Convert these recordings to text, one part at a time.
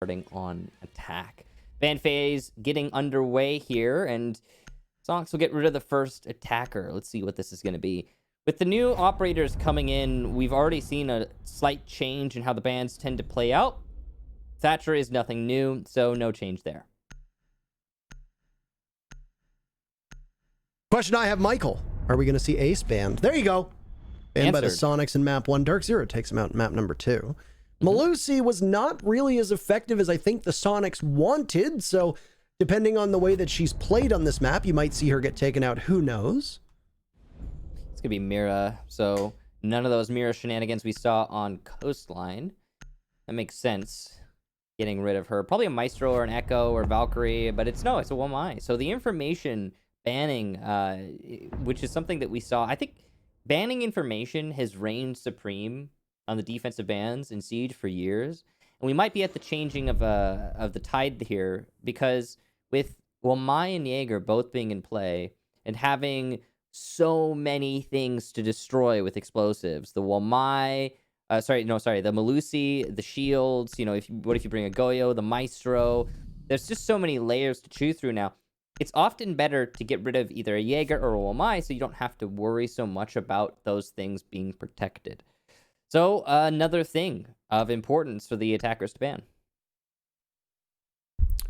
starting on attack. Ban phase getting underway here, and Soniqs will get rid of the first attacker. Let's see what this is going to be. With the new operators coming in, we've already seen a slight change in how the bans tend to play out. Thatcher is nothing new, so no change there. Question I have, Michael. Are we going to see Ace banned? There you go. Banned by the Soniqs in map 1. DarkZero takes him out in map number 2. Melusi was not really as effective as I think the Soniqs wanted, so depending on the way that she's played on this map, you might see her get taken out. Who knows? It's going to be Mira, so none of those Mira shenanigans we saw on Coastline. That makes sense. Getting rid of her. Probably a Maestro or an Echo or Valkyrie, but it's a 1-eye. So the information banning, which is something that we saw, I think banning information has reigned supreme on the defensive bans in Siege for years. And we might be at the changing of the tide here, because with Wamai and Jaeger both being in play and having so many things to destroy with explosives, the Wamai, the Melusi, the shields, what if you bring a Goyo, the Maestro, there's just so many layers to chew through now. It's often better to get rid of either a Jaeger or a Wamai so you don't have to worry so much about those things being protected. So another thing of importance for the attackers to ban.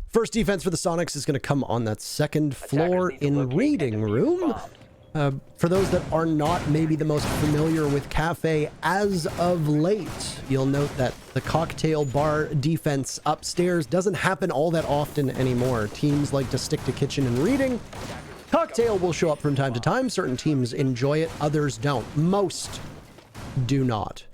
First defense for the Soniqs is going to come on that second floor in Reading Room. For those that are not maybe the most familiar with Cafe as of late, you'll note that the cocktail bar defense upstairs doesn't happen all that often anymore. Teams like to stick to kitchen and reading. Cocktail will show up from time to time. Certain teams enjoy it, others don't. Most do not.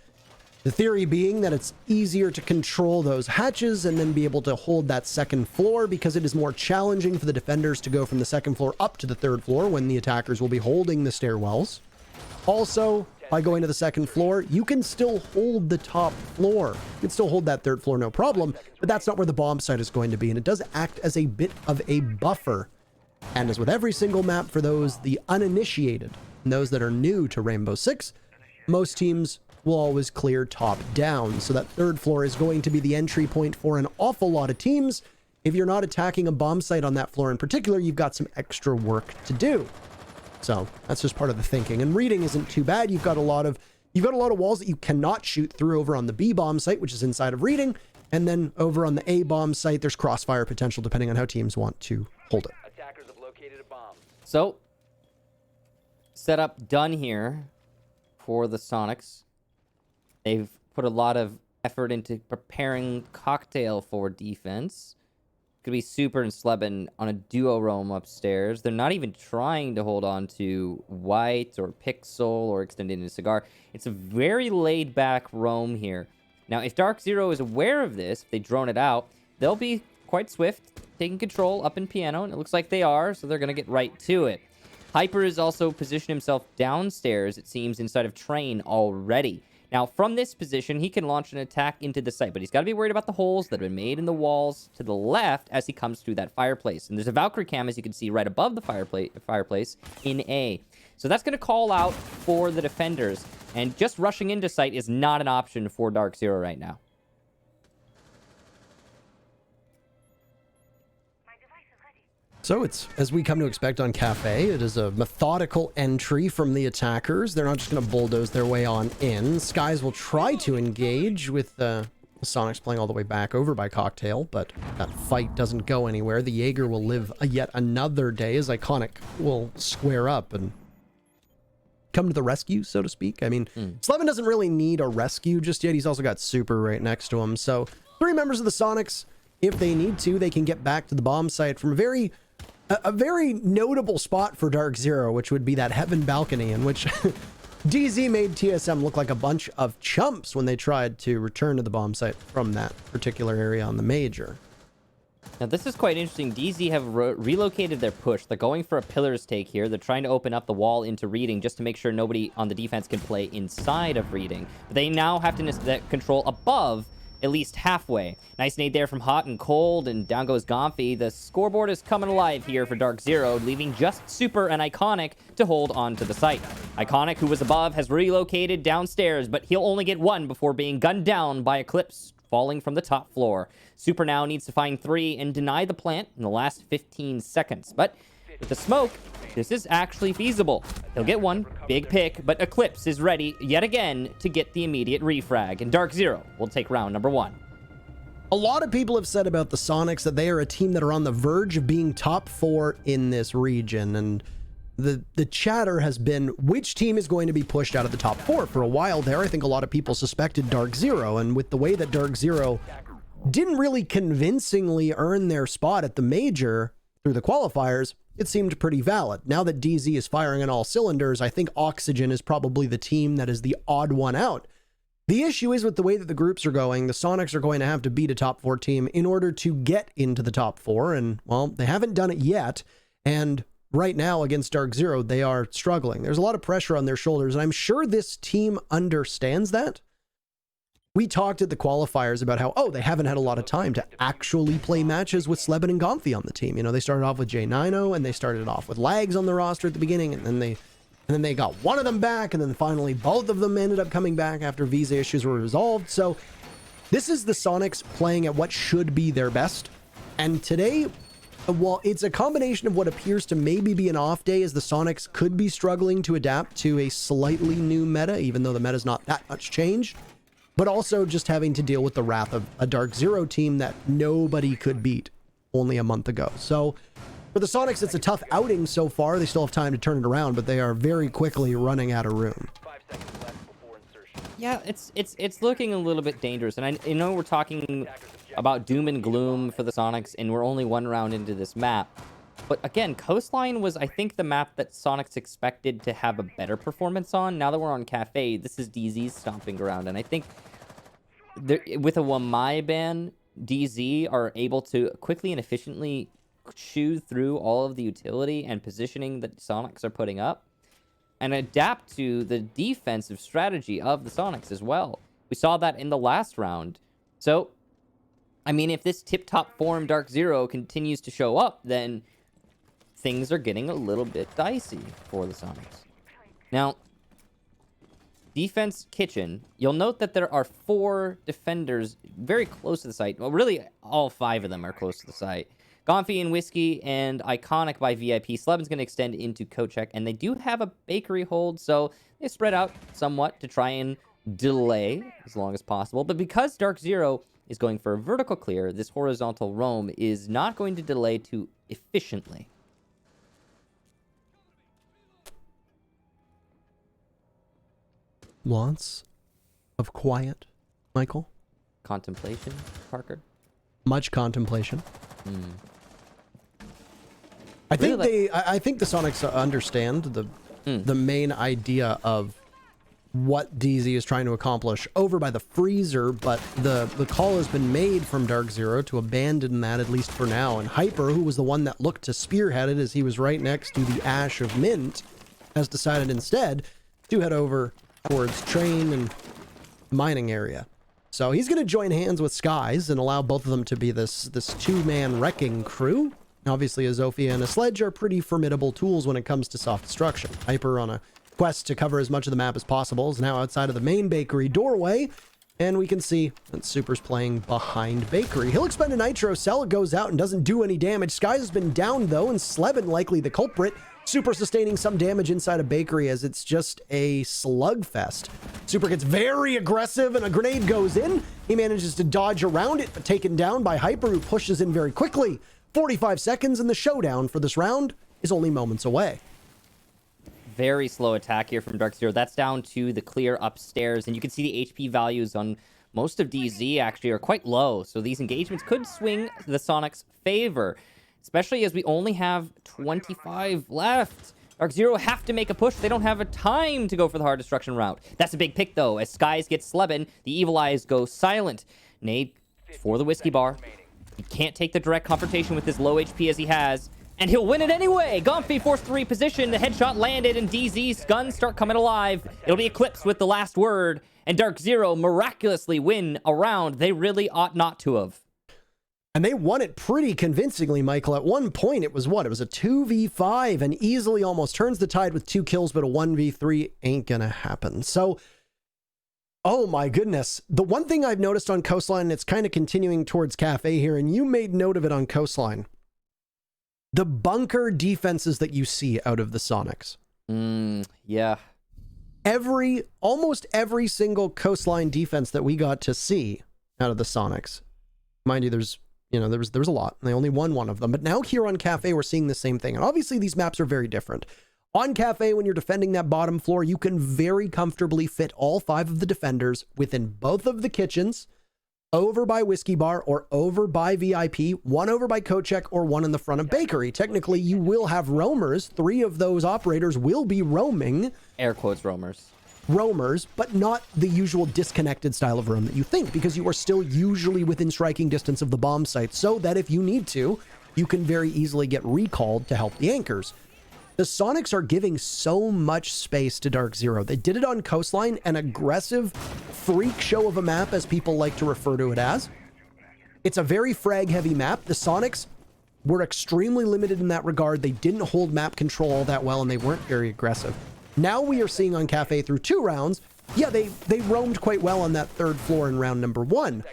The theory being that it's easier to control those hatches and then be able to hold that second floor because it is more challenging for the defenders to go from the second floor up to the third floor when the attackers will be holding the stairwells. Also, by going to the second floor, you can still hold the top floor. You can still hold that third floor, no problem, but that's not where the bomb site is going to be, and it does act as a bit of a buffer. And as with every single map, for those the uninitiated and those that are new to Rainbow Six, most teams will always clear top down. So that third floor is going to be the entry point for an awful lot of teams. If you're not attacking a bomb site on that floor in particular, you've got some extra work to do. So that's just part of the thinking. And reading isn't too bad. You've got a lot of walls that you cannot shoot through over on the B bomb site, which is inside of reading. And then over on the A bomb site, there's crossfire potential depending on how teams want to hold it. Attackers have located a bomb. So setup done here for the Soniqs. They've put a lot of effort into preparing Cocktail for defense. Could be Super and Sleben on a duo roam upstairs. They're not even trying to hold on to White or Pixel or extend into Cigar. It's a very laid back roam here. Now, if DarkZero is aware of this, if they drone it out, they'll be quite swift, taking control up in Piano, and it looks like they are, so they're going to get right to it. Hyper has also positioned himself downstairs, it seems, inside of Train already. Now, from this position, he can launch an attack into the site, but he's got to be worried about the holes that have been made in the walls to the left as he comes through that fireplace. And there's a Valkyrie cam, as you can see, right above the fireplace in A. So that's going to call out for the defenders, and just rushing into site is not an option for DarkZero right now. So it's, as we come to expect on Cafe, it is a methodical entry from the attackers. They're not just going to bulldoze their way on in. Skies will try to engage with Soniqs playing all the way back over by Cocktail, but that fight doesn't go anywhere. The Jaeger will live yet another day as Iconic will square up and come to the rescue, so to speak. I mean, Slevin doesn't really need a rescue just yet. He's also got Super right next to him. So 3 members of the Soniqs, if they need to, they can get back to the bomb site from a very notable spot for DarkZero, which would be that Heaven balcony, in which DZ made TSM look like a bunch of chumps when they tried to return to the bomb site from that particular area on the major. Now, this is quite interesting. DZ have relocated their push. They're going for a Pillars take here. They're trying to open up the wall into Reading just to make sure nobody on the defense can play inside of Reading. But they now have to control above at least halfway. Nice nade there from Hot and Cold, and down goes Gomphy. The scoreboard is coming alive here for DarkZero, leaving just Super and Iconic to hold on to the site. Iconic, who was above, has relocated downstairs, but he'll only get one before being gunned down by Eclipse falling from the top floor. Super now needs to find 3 and deny the plant in the last 15 seconds. But with the smoke, this is actually feasible. He'll get one big pick, but Eclipse is ready yet again to get the immediate refrag, and DarkZero will take round number 1. A lot of people have said about the Soniqs that they are a team that are on the verge of being top 4 in this region, and the chatter has been which team is going to be pushed out of the top 4. For a while there, I think a lot of people suspected DarkZero, and with the way that DarkZero didn't really convincingly earn their spot at the major through the qualifiers, it seemed pretty valid. Now that DZ is firing on all cylinders, I think Oxygen is probably the team that is the odd one out. The issue is with the way that the groups are going, the Soniqs are going to have to beat a top 4 team in order to get into the top 4. And, well, they haven't done it yet. And right now against DarkZero, they are struggling. There's a lot of pressure on their shoulders. And I'm sure this team understands that. We talked at the qualifiers about how, they haven't had a lot of time to actually play matches with Sleben and Gomfy on the team. You know, they started off with J9O and they started off with Lags on the roster at the beginning. And then they got one of them back, and then finally both of them ended up coming back after visa issues were resolved. So this is the Soniqs playing at what should be their best. And today, well, it's a combination of what appears to maybe be an off day, as the Soniqs could be struggling to adapt to a slightly new meta, even though the meta's not that much changed, but also just having to deal with the wrath of a DarkZero team that nobody could beat only a month ago. So for the Soniqs, it's a tough outing so far. They still have time to turn it around, but they are very quickly running out of room. Yeah, it's looking a little bit dangerous. And I know we're talking about doom and gloom for the Soniqs, and we're only 1 round into this map. But again, Coastline was, I think, the map that Soniqs expected to have a better performance on. Now that we're on Cafe, this is DZ's stomping ground. And I think with a Wamai ban, DZ are able to quickly and efficiently chew through all of the utility and positioning that Soniqs are putting up and adapt to the defensive strategy of the Soniqs as well. We saw that in the last round. So, I mean, if this tip-top form DarkZero continues to show up, then things are getting a little bit dicey for the Soniqs. Now, defense kitchen, you'll note that there are 4 defenders very close to the site. Well, really, all 5 of them are close to the site. Gomfy and Whiskey and Iconic by VIP. Sleben's going to extend into Kochek, and they do have a bakery hold, so they spread out somewhat to try and delay as long as possible. But because DarkZero is going for a vertical clear, this horizontal roam is not going to delay too efficiently. Lots of quiet, Michael. Contemplation, Parker. Much contemplation. I think the Soniqs understand the main idea of what DZ is trying to accomplish over by the freezer, but the call has been made from DarkZero to abandon that, at least for now. And Hyper, who was the one that looked to spearhead it as he was right next to the Ash of Mint, has decided instead to head over towards train and mining area. So he's going to join hands with Skies and allow both of them to be this 2-man wrecking crew. Obviously, a Zofia and a Sledge are pretty formidable tools when it comes to soft destruction. Hyper, on a quest to cover as much of the map as possible, is now outside of the main bakery doorway, and we can see that Super's playing behind bakery. He'll expend a Nitro cell. It goes out and doesn't do any damage. Skies has been down, though, and Sleben likely the culprit. Super sustaining some damage inside a bakery as it's just a slugfest. Super gets very aggressive and a grenade goes in. He manages to dodge around it, but taken down by Hyper, who pushes in very quickly. 45 seconds, and the showdown for this round is only moments away. Very slow attack here from DarkZero. That's down to the clear upstairs, and you can see the HP values on most of DZ actually are quite low, so these engagements could swing the Soniqs' favor, especially as we only have 25 left. DarkZero have to make a push. They don't have a time to go for the hard destruction route. That's a big pick, though. As Skies gets Sleben, the Evil Eyes go silent. Nade for the Whiskey Bar. He can't take the direct confrontation with his low HP as he has, and he'll win it anyway. Gomfy forced to reposition. The headshot landed, and DZ's guns start coming alive. It'll be Eclipse with the last word, and DarkZero miraculously win a round they really ought not to have. And they won it pretty convincingly, Michael. At one point, it was what? It was a 2v5 and easily almost turns the tide with 2 kills, but a 1v3 ain't gonna happen. So Oh my goodness. The one thing I've noticed on Coastline, and it's kind of continuing towards Cafe here, and you made note of it on Coastline. The bunker defenses that you see out of the Soniqs. Yeah. Almost every single Coastline defense that we got to see out of the Soniqs. Mind you, there was a lot, and they only won one of them. But now here on Cafe, we're seeing the same thing. And obviously these maps are very different. On Cafe, when you're defending that bottom floor, you can very comfortably fit all 5 of the defenders within both of the kitchens, over by Whiskey Bar or over by VIP, one over by Kochek or one in the front of Bakery. Technically, you will have roamers. 3 of those operators will be roaming. Air quotes roamers. Roamers, but not the usual disconnected style of roam that you think, because you are still usually within striking distance of the bomb site, so that if you need to, you can very easily get recalled to help the anchors. The Soniqs are giving so much space to DarkZero. They did it on Coastline, an aggressive freak show of a map, as people like to refer to it as. It's a very frag-heavy map. The Soniqs were extremely limited in that regard. They didn't hold map control all that well, and they weren't very aggressive. Now we are seeing on Cafe through 2 rounds, yeah, they roamed quite well on that 3rd floor in round number 1,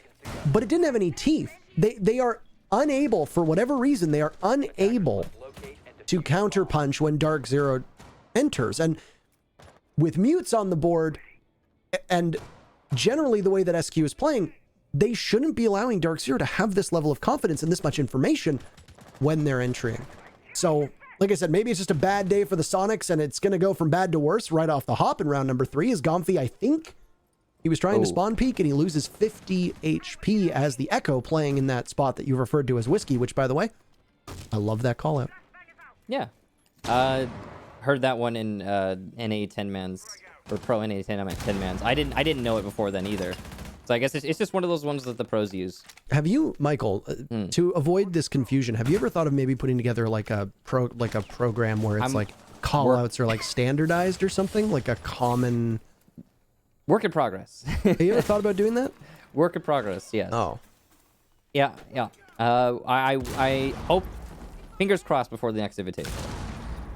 but it didn't have any teeth. They are unable, for whatever reason, they are unable to counterpunch when DarkZero enters. And with mutes on the board, and generally the way that SQ is playing, they shouldn't be allowing DarkZero to have this level of confidence and this much information when they're entering. So, like I said, maybe it's just a bad day for the Soniqs, and it's going to go from bad to worse right off the hop in round number 3, as Gomfi, I think, he was trying to spawn peek, and he loses 50 HP as the Echo playing in that spot that you referred to as Whiskey, which, by the way, I love that call out. Yeah. Heard that one in NA 10-mans, or Pro NA 10-mans. I didn't know it before then either. So I guess it's just one of those ones that the pros use. Have you, Michael, to avoid this confusion, have you ever thought of maybe putting together like a program where it's like call-outs are like standardized or something, like a common... Work in progress. Have you ever thought about doing that? Work in progress, yes. Oh. Yeah. I hope, fingers crossed, before the next invitation.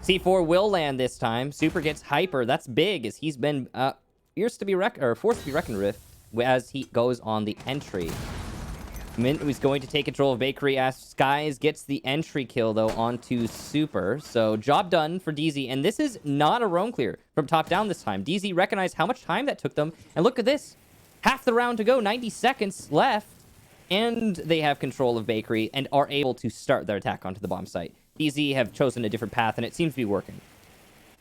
C4 will land this time. Super gets hyper. That's big, as he's been forced to be reckoned with as he goes on the entry. Mint was going to take control of Bakery as Skies gets the entry kill, though, onto Super. So, job done for DZ. And this is not a roam clear from top down this time. DZ recognized how much time that took them. And look at this. Half the round to go. 90 seconds left. And they have control of Bakery and are able to start their attack onto the bomb site. DZ have chosen a different path, and it seems to be working.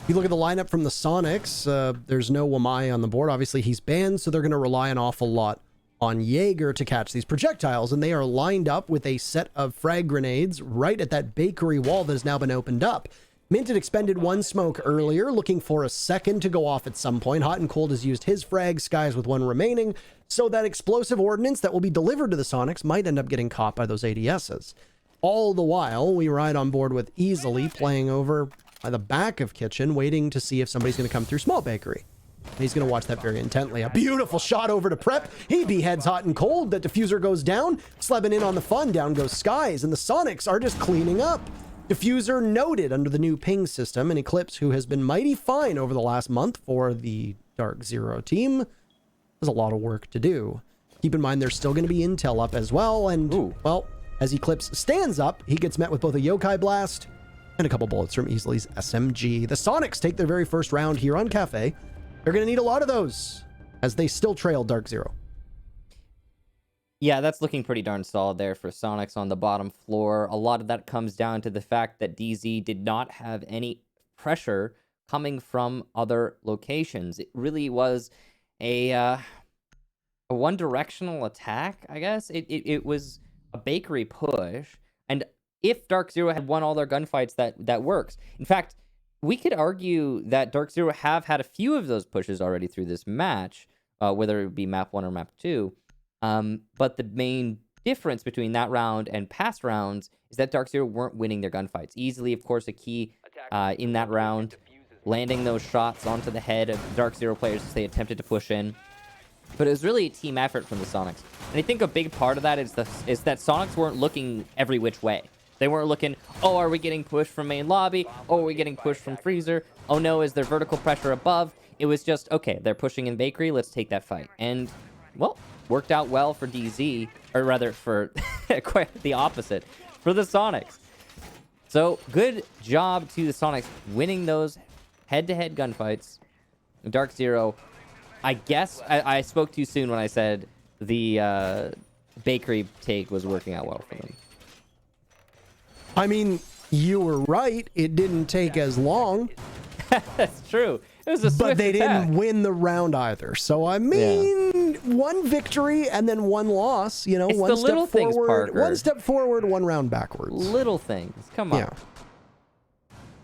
If you look at the lineup from the Soniqs, there's no Wamai on the board. Obviously, he's banned, so they're going to rely an awful lot on Jaeger to catch these projectiles, and they are lined up with a set of frag grenades right at that Bakery wall that has now been opened up. Mint had expended 1 smoke earlier, looking for a second to go off at some point. Hot and Cold has used his frag, Skies with 1 remaining, so that explosive ordnance that will be delivered to the Soniqs might end up getting caught by those ADSs. All the while, we ride on board with Easily playing over by the back of Kitchen, waiting to see if somebody's going to come through Small Bakery. And he's going to watch that very intently. A beautiful shot over to Prep. He beheads Hot and Cold. That diffuser goes down. Slebbing in on the fun. Down goes Skies. And the Soniqs are just cleaning up. Diffuser noted under the new ping system. And Eclipse, who has been mighty fine over the last month for the DarkZero team, has a lot of work to do. Keep in mind, there's still going to be intel up as well. And, well, as Eclipse stands up, he gets met with both a Yokai Blast and a couple bullets from Easley's SMG. The Soniqs take their very first round here on Cafe. They're going to need a lot of those as they still trail DarkZero. Yeah, that's looking pretty darn solid there for Soniqs on the bottom floor. A lot of that comes down to the fact that DZ did not have any pressure coming from other locations. It really was a one-directional attack, I guess. It was a Bakery push, and if DarkZero had won all their gunfights, that works. In fact, we could argue that DarkZero have had a few of those pushes already through this match, whether it be map 1 or map 2. But the main difference between that round and past rounds is that DarkZero weren't winning their gunfights. Easily, of course, a key in that round, landing those shots onto the head of DarkZero players as they attempted to push in. But it was really a team effort from the Soniqs. And I think a big part of that is that Soniqs weren't looking every which way. They weren't looking, oh, are we getting pushed from main lobby? Oh, are we getting pushed from freezer? Oh no, is there vertical pressure above? it was just, okay, they're pushing in bakery, let's take that fight. And, well, worked out well for DZ, or rather for quite the opposite, for the Soniqs. So, good job to the Soniqs winning those head-to-head gunfights. DarkZero, I guess I spoke too soon when I said the bakery take was working out well for them. I mean, you were right. It didn't take as long. That's true. It was a swift but they attack. didn't win the round either. So, I mean, one victory and then one loss. You know, It's one the step little things, forward, Parker. one step forward, one round backwards. Little things. Come on. Yeah.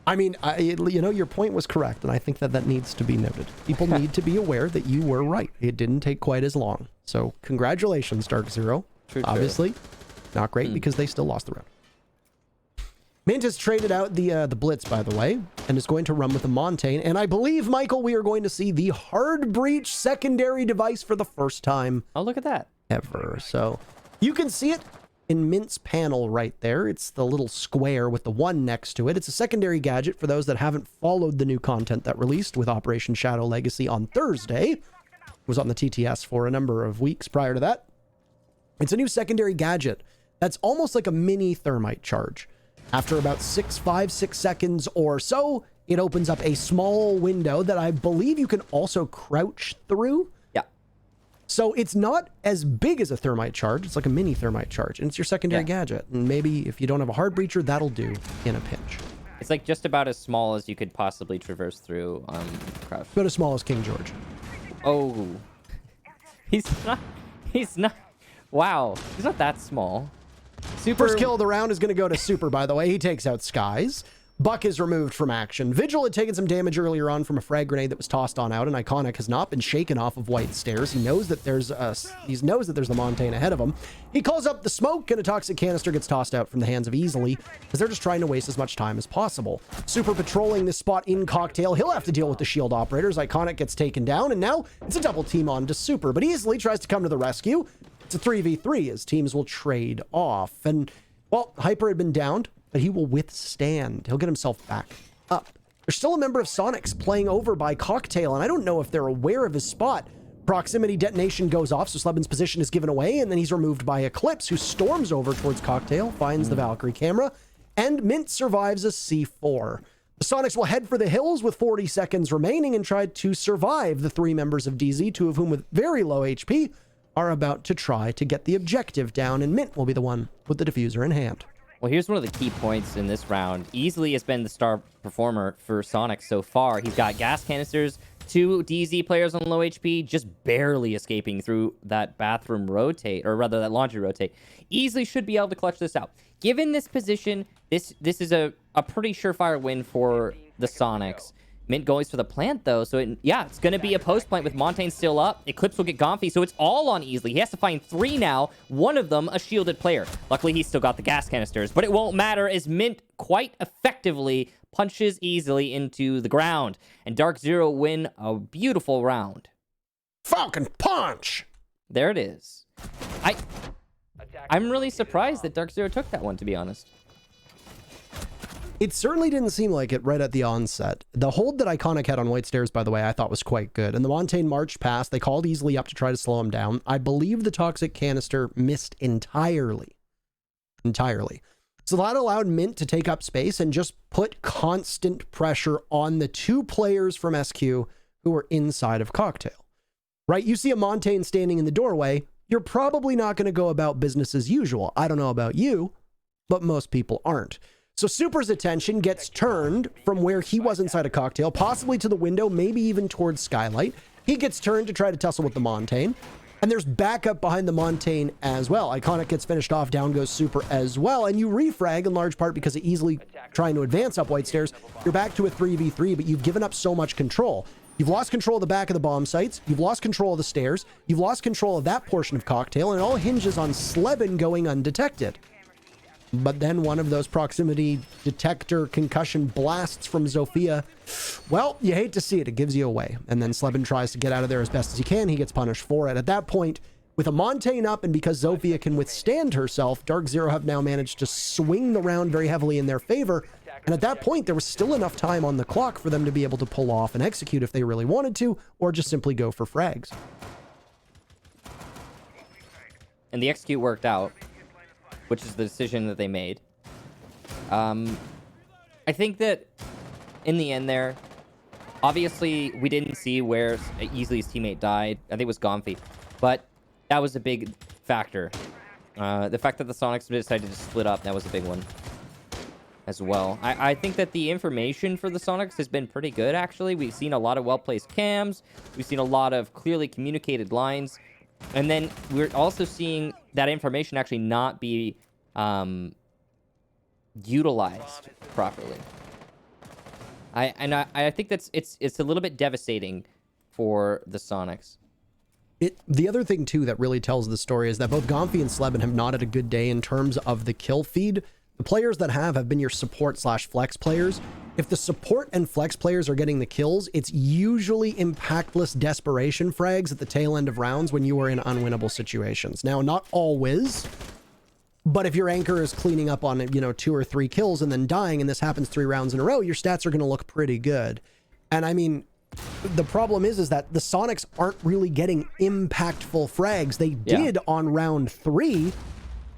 I mean, you know, your point was correct, and I think that needs to be noted. People need to be aware that you were right. It didn't take quite as long. So, congratulations, DarkZero. True. Obviously, not great because they still lost the round. Mint has traded out the Blitz, by the way, and is going to run with the Montaigne. And I believe, Michael, we are going to see the hard breach secondary device for the first time Oh, look at that. ever. So you can see it in Mint's panel right there. It's the little square with the 1 next to it. It's a secondary gadget for those that haven't followed the new content that released with Operation Shadow Legacy on Thursday. It was on the TTS for a number of weeks prior to that. It's a new secondary gadget that's almost like a mini thermite charge. After about 5, 6 seconds or so, it opens up a small window that I believe you can also crouch through. Yeah. So it's not as big as a thermite charge. It's like a mini thermite charge, and it's your secondary gadget. And maybe if you don't have a hard breacher, that'll do in a pinch. It's like just about as small as you could possibly traverse through crouch. About as small as King George. Oh. He's not. Wow. He's not that small. Super. First kill of the round is going to go to Super, by the way. He takes out Skies. Buck is removed from action. Vigil had taken some damage earlier on from a frag grenade that was tossed on out, and Iconic has not been shaken off of White Stairs. He knows that there's the Montaigne ahead of him. He calls up the smoke, and a toxic canister gets tossed out from the hands of Easily, as they're just trying to waste as much time as possible. Super patrolling this spot in Cocktail. He'll have to deal with the shield operators. Iconic gets taken down, and now it's a double team on to Super, but Easily tries to come to the rescue. It's a 3v3 as teams will trade off. And, well, Hyper had been downed, but he will withstand. He'll get himself back up. There's still a member of Soniqs playing over by Cocktail, and I don't know if they're aware of his spot. Proximity detonation goes off, so Slebin's position is given away, and then he's removed by Eclipse, who storms over towards Cocktail, finds the Valkyrie camera, and Mint survives a C4. The Soniqs will head for the hills with 40 seconds remaining and try to survive the 3 members of DZ, 2 of whom with very low HP, are about to try to get the objective down, and Mint will be the one with the diffuser in hand. Well, here's one of the key points in this round. Easily has been the star performer for Sonic so far. He's got gas canisters, 2 DZ players on low HP, just barely escaping through that bathroom rotate, or rather that laundry rotate. Easily should be able to clutch this out. Given this position, this is a pretty surefire win for the Soniqs. Mint goes for the plant, though, so it's going to be a post plant with Montaigne still up. Eclipse will get Gomfy, so it's all on Easily. He has to find 3 now, one of them a shielded player. Luckily, he's still got the gas canisters, but it won't matter as Mint quite effectively punches Easily into the ground. And DarkZero win a beautiful round. Falcon Punch! There it is. I'm really surprised that DarkZero took that one, to be honest. It certainly didn't seem like it right at the onset. The hold that Iconic had on White Stairs, by the way, I thought was quite good. And the Montaigne marched past. They called Easily up to try to slow him down. I believe the toxic canister missed entirely. So that allowed Mint to take up space and just put constant pressure on the 2 players from SQ who were inside of Cocktail. Right? You see a Montaigne standing in the doorway, you're probably not going to go about business as usual. I don't know about you, but most people aren't. So Super's attention gets turned from where he was inside a Cocktail, possibly to the window, maybe even towards Skylight. He gets turned to try to tussle with the Montaigne. And there's backup behind the Montaigne as well. Iconic gets finished off, down goes Super as well. And you refrag in large part because of Easily trying to advance up White Stairs. You're back to a 3v3, but you've given up so much control. You've lost control of the back of the bomb sites. You've lost control of the stairs. You've lost control of that portion of Cocktail. And it all hinges on Slebin going undetected. But then one of those proximity detector concussion blasts from Zofia, well, you hate to see it. It gives you away. And then Slebin tries to get out of there as best as he can. He gets punished for it. At that point, with a Montaigne up, and because Zofia can withstand herself, DarkZero have now managed to swing the round very heavily in their favor And at that point, there was still enough time on the clock for them to be able to pull off and execute if they really wanted to, or just simply go for frags. And the execute worked out, which is the decision that they made. I think that in the end there, obviously we didn't see where easily his teammate died. I think it was Gomfi, but that was a big factor. The fact that the Sonics decided to split up, that was a big one as well. I think that the information for the Sonics has been pretty good, actually. We've seen a lot of well-placed cams. We've seen a lot of clearly communicated lines. And then we're also seeing that information actually not be utilized properly. I think that's it's a little bit devastating for the Sonics. The other thing too that really tells the story is that both Gomfi and Sleben have not had a good day in terms of the kill feed. The players that have been your support / flex players. If the support and flex players are getting the kills, it's usually impactless desperation frags at the tail end of rounds when you are in unwinnable situations. Now, not always, but if your anchor is cleaning up on, 2 or 3 kills and then dying, and this happens 3 rounds in a row, your stats are going to look pretty good. And I mean, the problem is that the Sonics aren't really getting impactful frags. They did on round 3,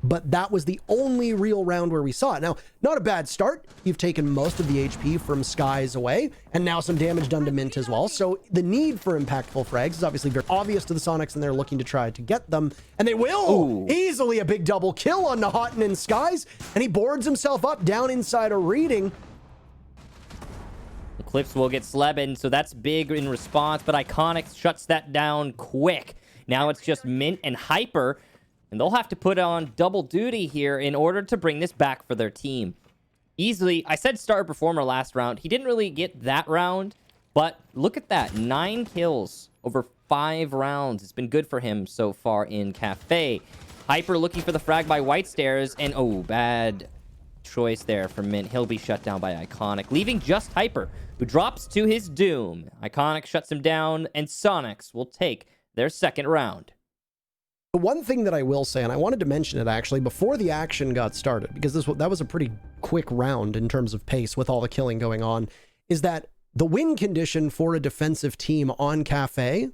but that was the only real round where we saw it. Now, not a bad start. You've taken most of the HP from Skies away, and now some damage done to Mint as well. So the need for impactful frags is obviously very obvious to the Sonics, and they're looking to try to get them. And they will! Ooh. Easily a big double kill on Nahaten and Skies, and he boards himself up down inside a reading. Eclipse will get Sleben, so that's big in response, but Iconic shuts that down quick. Now it's just Mint and Hyper, and they'll have to put on double duty here in order to bring this back for their team. Easily, I said star performer last round. He didn't really get that round, but look at that. 9 kills over 5 rounds. It's been good for him so far in Cafe. Hyper looking for the frag by White Stairs, and oh, bad choice there for Mint. He'll be shut down by Iconic, leaving just Hyper, who drops to his doom. Iconic shuts him down, and Sonics will take their second round. The one thing that I will say, and I wanted to mention it actually before the action got started, because that was a pretty quick round in terms of pace with all the killing going on, is that the win condition for a defensive team on Cafe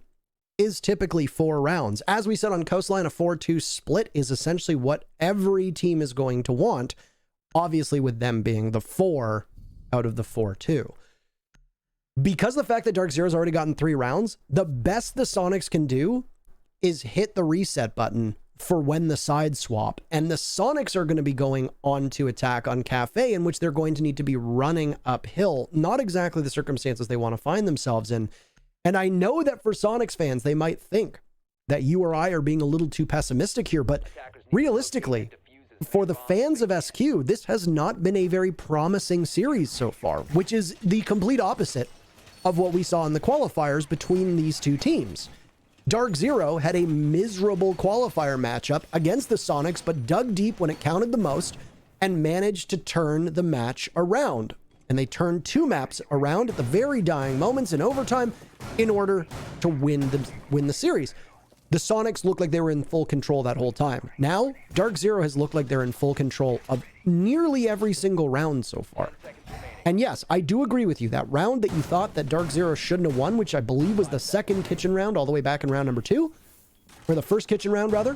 is typically 4 rounds. As we said on Coastline, a 4-2 split is essentially what every team is going to want, obviously with them being the 4 out of the 4-2. Because the fact that DarkZero's already gotten 3 rounds, the best the Sonics can do is hit the reset button for when the side swap. And the Sonics are going to be going on to attack on Cafe, in which they're going to need to be running uphill. Not exactly the circumstances they want to find themselves in. And I know that for Sonics fans, they might think that you or I are being a little too pessimistic here, but realistically, for the fans of SQ, this has not been a very promising series so far, which is the complete opposite of what we saw in the qualifiers between these two teams. DarkZero had a miserable qualifier matchup against the Sonics, but dug deep when it counted the most and managed to turn the match around. And they turned 2 maps around at the very dying moments in overtime in order to win the series. The Sonics looked like they were in full control that whole time. Now, DarkZero has looked like they're in full control of nearly every single round so far. And yes, I do agree with you. That round that you thought that DarkZero shouldn't have won, which I believe was the second kitchen round all the way back in round number 2, or the first kitchen round, rather.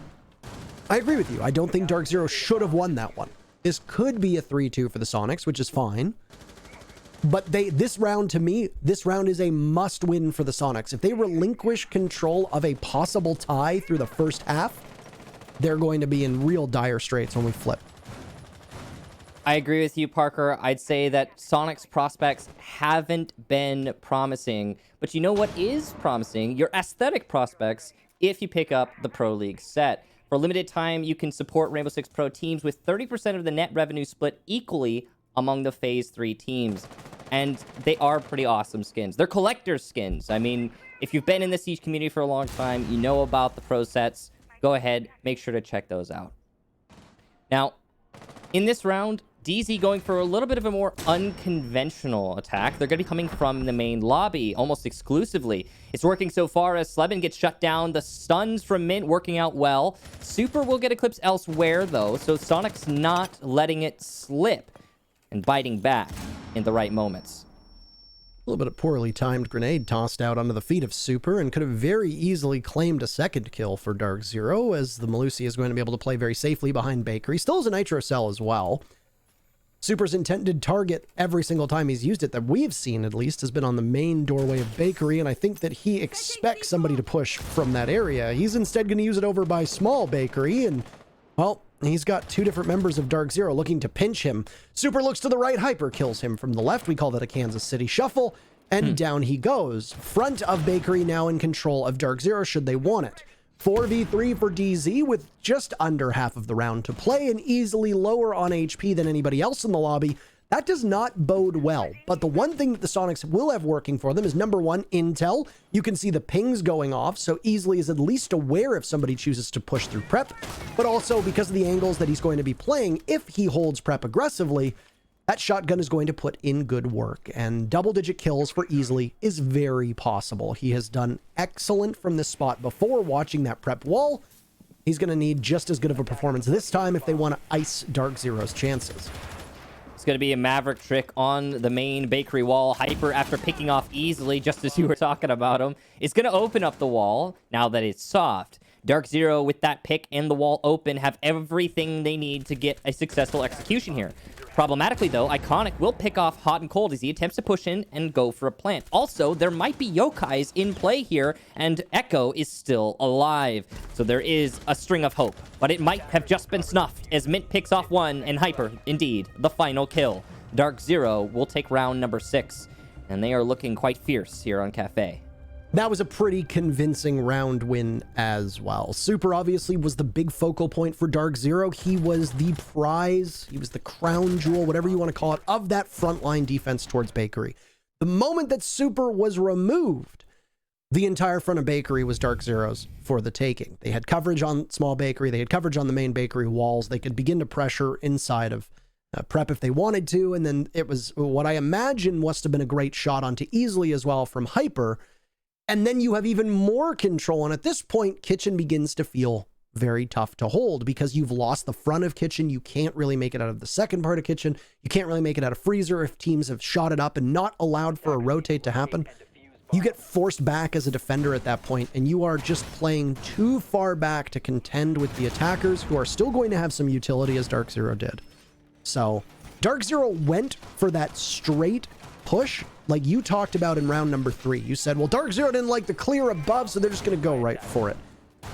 I agree with you. I don't think DarkZero should have won that one. This could be a 3-2 for the Sonics, which is fine. But this round, to me, this round is a must-win for the Sonics. If they relinquish control of a possible tie through the first half, they're going to be in real dire straits when we flip. I agree with you, Parker. I'd say that Sonic's prospects haven't been promising. But you know what is promising? Your aesthetic prospects if you pick up the Pro League set. For a limited time, you can support Rainbow Six Pro teams with 30% of the net revenue split equally among the Phase 3 teams. And they are pretty awesome skins. They're collector's skins. I mean, if you've been in the Siege community for a long time, you know about the Pro sets. Go ahead, make sure to check those out. Now, in this round, DZ going for a little bit of a more unconventional attack. They're going to be coming from the main lobby almost exclusively. It's working so far as Sleben gets shut down. The stuns from Mint working out well. Super will get Eclipse elsewhere, though, so Sonic's not letting it slip. and biting back in the right moments. A little bit of poorly timed grenade tossed out onto the feet of Super and could have very easily claimed a second kill for DarkZero, as the Malusi is going to be able to play very safely behind Bakery. Still has a Nitro Cell as well. Super's intended target every single time he's used it, that we've seen at least, has been on the main doorway of Bakery, and I think that he expects somebody to push from that area. He's instead going to use it over by Small Bakery, and, well, he's got two different members of DarkZero looking to pinch him. Super looks to the right, Hyper kills him from the left. We call that a Kansas City shuffle, and down he goes. Front of Bakery now in control of DarkZero should they want it. 4v3 for DZ with just under half of the round to play and easily lower on HP than anybody else in the lobby. That does not bode well. But the one thing that the Soniqs will have working for them is, number one, intel. You can see the pings going off, so Easily is at least aware if somebody chooses to push through prep. But also, because of the angles that he's going to be playing, if he holds prep aggressively, that shotgun is going to put in good work, and double-digit kills for Easily is very possible. He has done excellent from this spot before watching that prep wall. He's going to need just as good of a performance this time if they want to ice DarkZero's chances. It's going to be a Maverick trick on the main Bakery wall. Hyper, after picking off Easily, just as you were talking about him, is going to open up the wall now that it's soft. DarkZero, with that pick and the wall open, have everything they need to get a successful execution here. Problematically, though, Iconic will pick off Hot and Cold as he attempts to push in and go for a plant. Also, there might be Yokais in play here, and Echo is still alive. So there is a string of hope, but it might have just been snuffed as Mint picks off one, and Hyper, indeed, the final kill. DarkZero will take round number 6, and they are looking quite fierce here on Cafe. That was a pretty convincing round win as well. Super obviously was the big focal point for DarkZero. He was the prize, he was the crown jewel, whatever you want to call it, of that frontline defense towards Bakery. The moment that Super was removed, the entire front of Bakery was DarkZero's for the taking. They had coverage on Small Bakery, they had coverage on the main Bakery walls, they could begin to pressure inside of prep if they wanted to, and then it was what I imagine must have been a great shot onto Easily as well from Hyper. And then you have even more control. And at this point, Kitchen begins to feel very tough to hold because you've lost the front of Kitchen. You can't really make it out of the second part of Kitchen. You can't really make it out of Freezer if teams have shot it up and not allowed for a rotate to happen. You get forced back as a defender at that point, and you are just playing too far back to contend with the attackers, who are still going to have some utility, as DarkZero did. So DarkZero went for that straight push like you talked about in round number 3. You said, well, DarkZero didn't like the clear above, so they're just going to go right for it.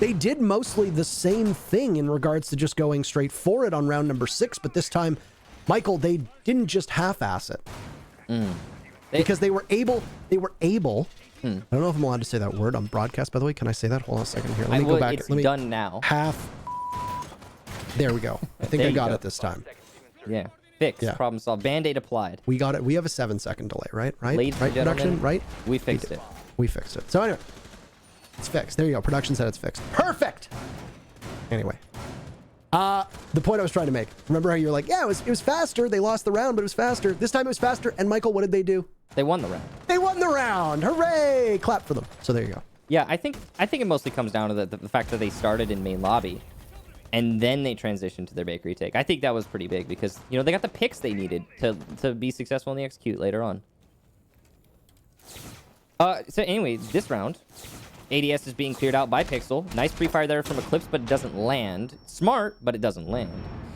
They did mostly the same thing in regards to just going straight for it on round number 6, but this time, Michael, they didn't just half-ass it. Because they were able, I don't know if I'm allowed to say that word on broadcast, by the way. Can I say that? Hold on a second here. Let me go back. It's done now. There we go. I think I got it this time. Yeah. Fixed. Yeah. Problem solved. Band-Aid applied. We got it. We have a 7-second delay, right? Ladies and gentlemen, production, right? We fixed it. We fixed it. So anyway, it's fixed. There you go. Production said it's fixed. Perfect. Anyway, the point I was trying to make. Remember how you're like, yeah, it was faster. They lost the round, but it was faster. This time it was faster. And Michael, what did they do? They won the round. They won the round. Hooray! Clap for them. So there you go. Yeah, I think it mostly comes down to the fact that they started in main lobby, and then they transitioned to their Bakery take. I think that was pretty big because, you know, they got the picks they needed to be successful in the execute later on. So anyway, this round, ADS is being cleared out by Pixel. Nice pre-fire there from Eclipse, but it doesn't land. Smart, but it doesn't land.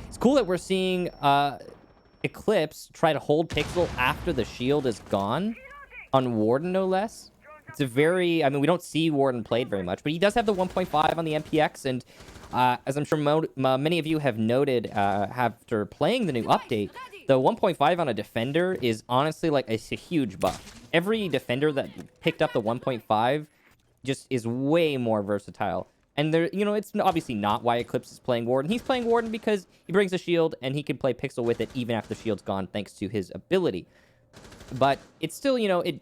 It's cool that we're seeing Eclipse try to hold Pixel after the shield is gone on Warden, no less. It's a very, I mean, we don't see Warden played very much, but he does have the 1.5 on the MPX, and as I'm sure many of you have noted after playing the new update, the 1.5 on a defender is honestly like a huge buff. Every defender that picked up the 1.5 just is way more versatile. And there, you know, it's obviously not why Eclipse is playing Warden. He's playing Warden because he brings a shield and he can play Pixel with it even after the shield's gone thanks to his ability. But it's still, you know, it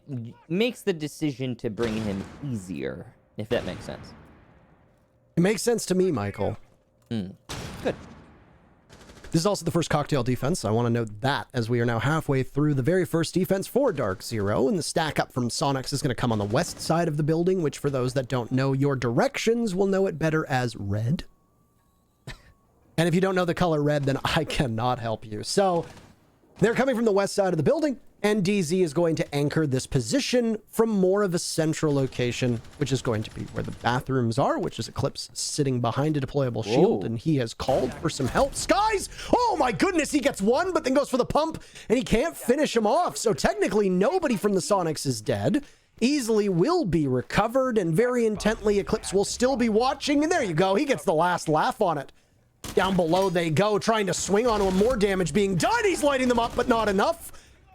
makes the decision to bring him easier, if that makes sense. It makes sense to me, Michael. Good. This is also the first cocktail defense. I want to note that as we are now halfway through the very first defense for DarkZero, and the stack up from Soniqs is going to come on the west side of the building, which for those that don't know your directions will know it better as red. And if you don't know the color red, then I cannot help you. So They're coming from the west side of the building, and DZ is going to anchor this position from more of a central location, which is going to be where the bathrooms are, which is Eclipse sitting behind a deployable shield, and he has called for some help. Skies! Oh my goodness, he gets one, but then goes for the pump, and he can't finish him off. So technically, nobody from the Soniqs is dead. Easily will be recovered, and very intently, Eclipse will still be watching, and there you go. He gets the last laugh on it. Down below they go, trying to swing onto him, more damage being done. He's lighting them up, but not enough.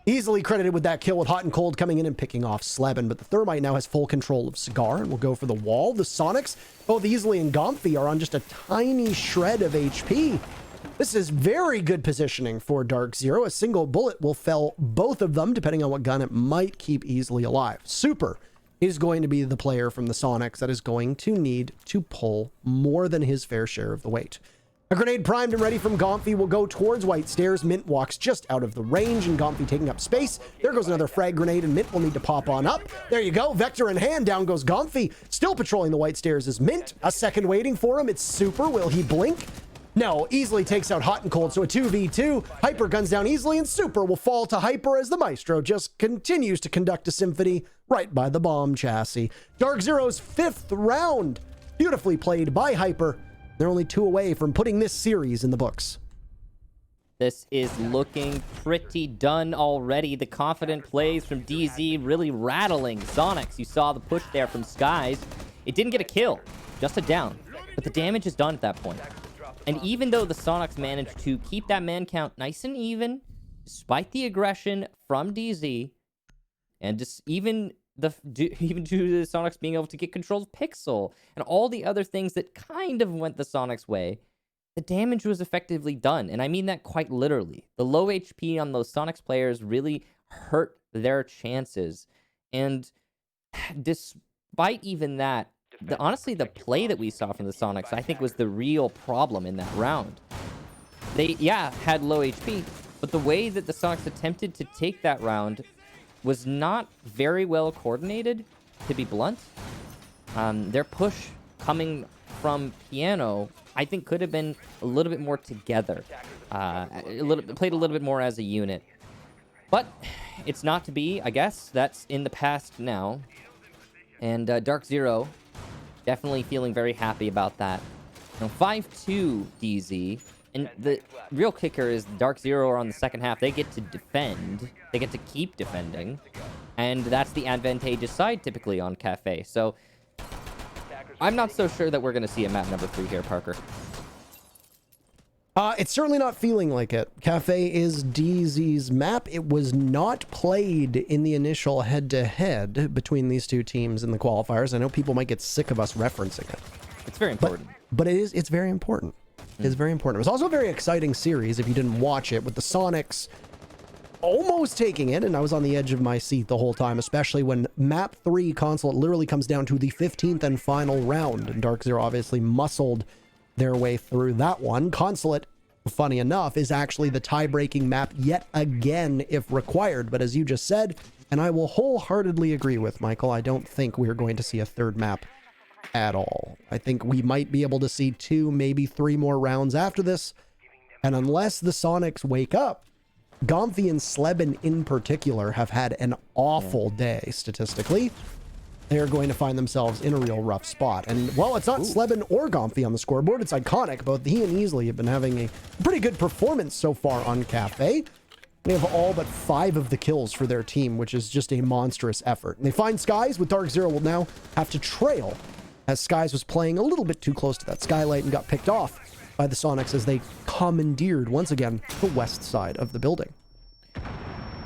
Easily credited with that kill with Hot and Cold coming in and picking off Sleben, but the Thermite now has full control of Cigar and will go for the wall. The Soniqs, both Easily and Gomfy, are on just a tiny shred of HP. This is very good positioning for DarkZero. A single bullet will fell both of them, depending on what gun it might keep Easily alive. Super is going to be the player from the Soniqs that is going to need to pull more than his fair share of the weight. A grenade primed and ready from Gomfy will go towards White Stairs. Mint walks just out of the range, and Gomfy taking up space. There goes another frag grenade, and Mint will need to pop on up. There you go. Vector in hand. Down goes Gomfy. Still patrolling the White Stairs is Mint. A second waiting for him. It's Super. Will he blink? No. Easily takes out Hot and Cold, so a 2v2. Hyper guns down Easily, and Super will fall to Hyper as the Maestro just continues to conduct a symphony right by the bomb chassis. DarkZero's 5th round. Beautifully played by Hyper. They're only 2 away from putting this series in the books. This is looking pretty done already. The confident plays from DZ really rattling Soniqs. You saw the push there from Skies. It didn't get a kill, just a down. But the damage is done at that point. And even though the Soniqs managed to keep that man count nice and even, despite the aggression from DZ, and just even due to the Soniqs being able to get control of Pixel and all the other things that kind of went the Soniqs' way, the damage was effectively done. And I mean that quite literally. The low HP on those Soniqs players really hurt their chances. And despite even that, honestly, the play that we saw from the Soniqs, I think, was the real problem in that round. They, had low HP, but the way that the Soniqs attempted to take that round was not very well coordinated, to be blunt. Their push coming from Piano, I think, could have been a little bit more together. Played a little bit more as a unit. But it's not to be, I guess. That's in the past now. And DarkZero, definitely feeling very happy about that. Now, 5-2 DZ. And the real kicker is DarkZero are on the second half. They get to defend. They get to keep defending. And that's the advantageous side, typically, on Cafe. So, I'm not so sure that we're going to see a map number 3 here, Parker. It's certainly not feeling like it. Cafe is DZ's map. It was not played in the initial head-to-head between these two teams in the qualifiers. I know people might get sick of us referencing it. It's very important. But it's very important. It's very important. It was also a very exciting series if you didn't watch it, with the Soniqs almost taking it, and I was on the edge of my seat the whole time, especially when Map 3 Consulate literally comes down to the 15th and final round, and DarkZero obviously muscled their way through that one. Consulate, funny enough, is actually the tie-breaking map yet again if required, but as you just said, and I will wholeheartedly agree with Michael, I don't think we're going to see a third map at all. I think we might be able to see 2, maybe 3 more rounds after this. And unless the Soniqs wake up, Gomfy and Sleben in particular have had an awful day statistically. They are going to find themselves in a real rough spot. And while it's not Sleben or Gomfy on the scoreboard, it's iconic. Both he and Easily have been having a pretty good performance so far on Cafe. They have all but 5 of the kills for their team, which is just a monstrous effort. And they find Skies, with DarkZero will now have to trail, as Skies was playing a little bit too close to that skylight and got picked off by the Soniqs as they commandeered, once again, the west side of the building.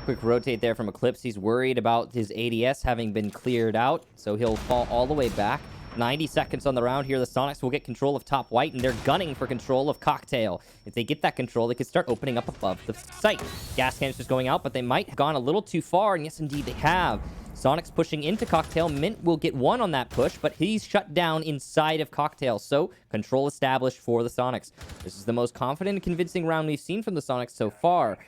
Quick rotate there from Eclipse. He's worried about his ADS having been cleared out, so he'll fall all the way back. 90 seconds on the round here. The Soniqs will get control of top white, and they're gunning for control of Cocktail. If they get that control, they could start opening up above the site. Gas canisters going out, but they might have gone a little too far, and yes, indeed, they have. Soniqs pushing into Cocktail. Mint will get 1 on that push, but he's shut down inside of Cocktail, so control established for the Soniqs. This is the most confident and convincing round we've seen from the Soniqs so far,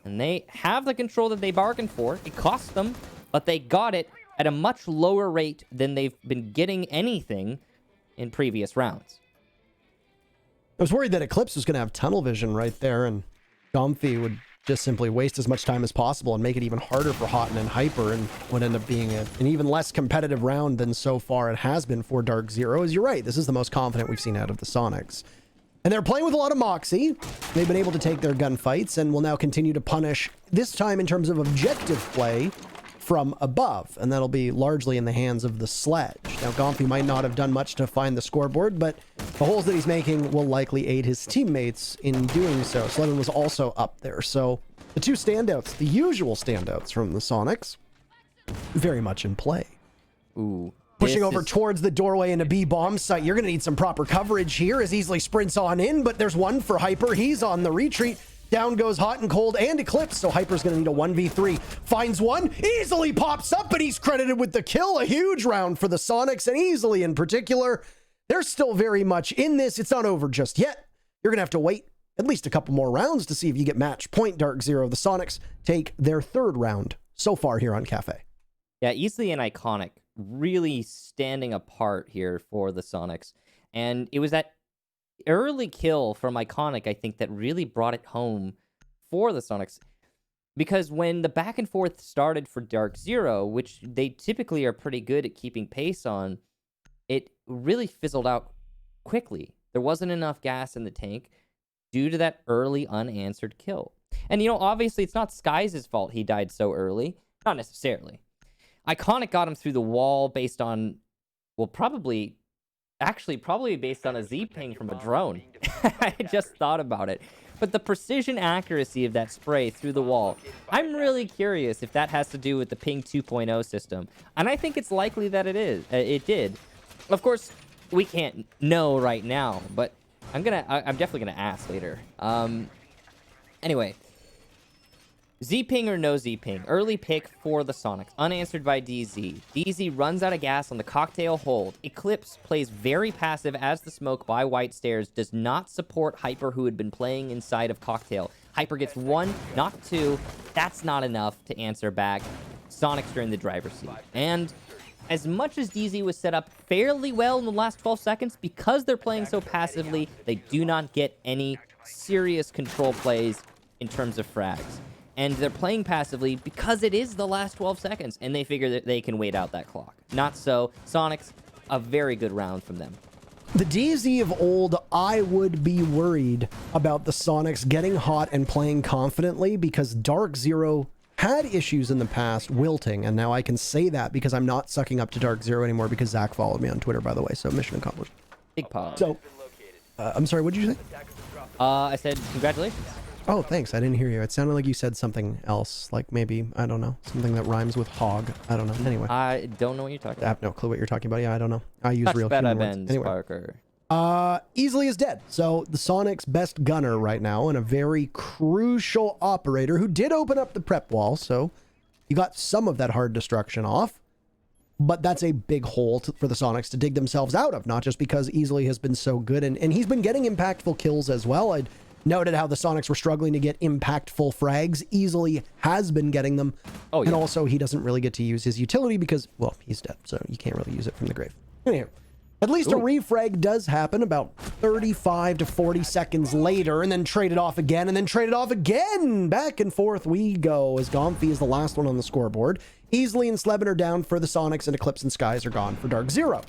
and they have the control that they bargained for. It cost them, but they got it at a much lower rate than they've been getting anything in previous rounds. I was worried that Eclipse was going to have tunnel vision right there, and Gomfy would just simply waste as much time as possible and make it even harder for Houghton and Hyper, and would end up being an even less competitive round than so far it has been for DarkZero. As you're right, this is the most confident we've seen out of the Soniqs. And they're playing with a lot of moxie. They've been able to take their gunfights and will now continue to punish, this time in terms of objective play, from above. And that'll be largely in the hands of the Sledge. Now, Gomphy might not have done much to find the scoreboard, but the holes that he's making will likely aid his teammates in doing so. Slevin was also up there. So the two standouts, the usual standouts from the Soniqs, very much in play. Ooh. Pushing over towards the doorway into B bomb site. You're going to need some proper coverage here as Easily sprints on in, but there's one for Hyper. He's on the retreat. Down goes Hot and Cold and Eclipse, so Hyper's going to need a 1v3. Finds one, Easily pops up, but he's credited with the kill. A huge round for the Soniqs, and Easily in particular. They're still very much in this. It's not over just yet. You're going to have to wait at least a couple more rounds to see if you get match point. DarkZero, the Soniqs, take their third round so far here on Cafe. Yeah, Easily and Iconic really standing apart here for the Soniqs. And it was that early kill from Iconic, I think, that really brought it home for the Soniqs. Because when the back and forth started for DarkZero, which they typically are pretty good at keeping pace on, it really fizzled out quickly. There wasn't enough gas in the tank due to that early unanswered kill. And, you know, obviously it's not Skies' fault he died so early. Not necessarily. Iconic got him through the wall based on, well, probably based on a Z-ping from a drone. I just thought about it. But the precision accuracy of that spray through the wall, I'm really curious if that has to do with the ping 2.0 system. And I think it's likely that it did. Of course, we can't know right now, but I'm definitely gonna ask later. Anyway, Z-ping or no Z-ping, early pick for the Soniqs, unanswered by DZ. DZ runs out of gas on the cocktail hold. Eclipse plays very passive as the smoke by White Stairs does not support Hyper, who had been playing inside of cocktail. Hyper gets one, not two. That's not enough to answer back. Soniqs are in the driver's seat. And as much as DZ was set up fairly well in the last 12 seconds, because they're playing so passively, they do not get any serious control plays in terms of frags. And they're playing passively because it is the last 12 seconds, and they figure that they can wait out that clock. Not so. Soniqs, a very good round from them. The DZ of old, I would be worried about the Soniqs getting hot and playing confidently, because DarkZero had issues in the past wilting, and now I can say that because I'm not sucking up to DarkZero anymore because Zach followed me on Twitter, by the way, so mission accomplished. Big pause. So, I'm sorry, what did you say? I said congratulations. Oh, thanks. I didn't hear you. It sounded like you said something else, like maybe, I don't know, something that rhymes with hog. I don't know. Anyway. I don't know what you're talking I have no clue what you're talking about. Yeah, I don't know. I use real human words. Anyway. Parker. Easily is dead. So the Soniqs' best gunner right now, and a very crucial operator who did open up the prep wall, so you got some of that hard destruction off. But that's a big hole for the Soniqs to dig themselves out of, not just because Easily has been so good, and he's been getting impactful kills as well. I'd noted how the Soniqs were struggling to get impactful frags. Easily has been getting them. Oh, yeah. And also, he doesn't really get to use his utility because, well, he's dead, so you can't really use it from the grave. Anyway, at least a refrag does happen about 35 to 40 seconds later, and then traded off again, and then traded off again. Back and forth we go as Gomphy is the last one on the scoreboard. Easily and Slevin are down for the Soniqs, and Eclipse and Skies are gone for DarkZero.